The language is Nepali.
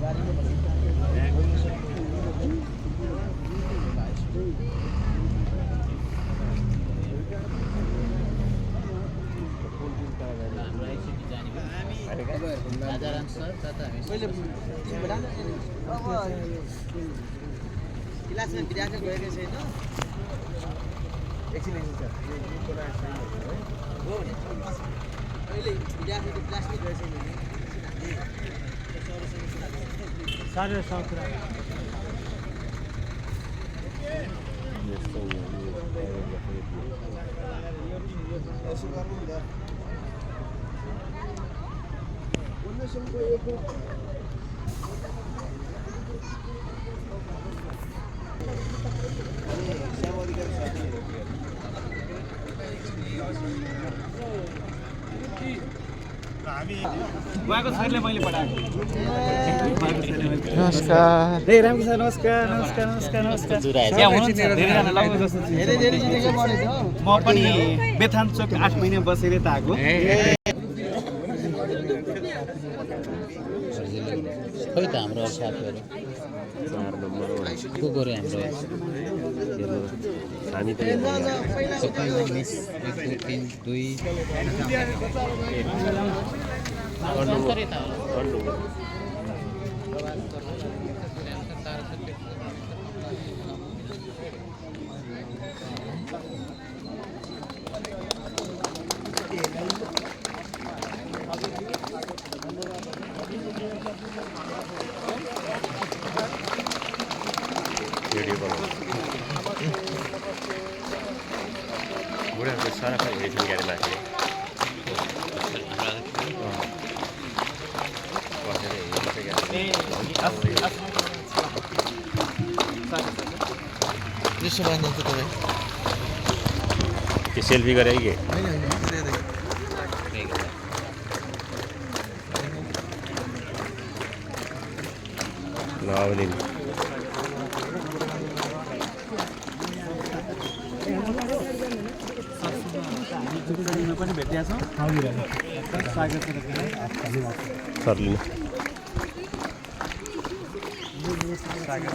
क्लासमा बिराको गएको छैन एकछिन हो अहिले बिराको क्लासमा गएको छैन सारे सकुरा उहाँको छोरीले मैले पठाएको नमस्कार ए रामको सर नमस्कार नमस्कार नमस्कार नमस्कार यहाँ हुनुहुन्छ धेरैजना लाउनु जस्तो म पनि बेथान चोक 8 महिना बसेर त आएको खोइ त हाम्रो साथीहरू को गरे हाम्रो हामी त 这 selfie 个一个。लावली पनि भेटिया छ स्वागत सरलिन स्वागत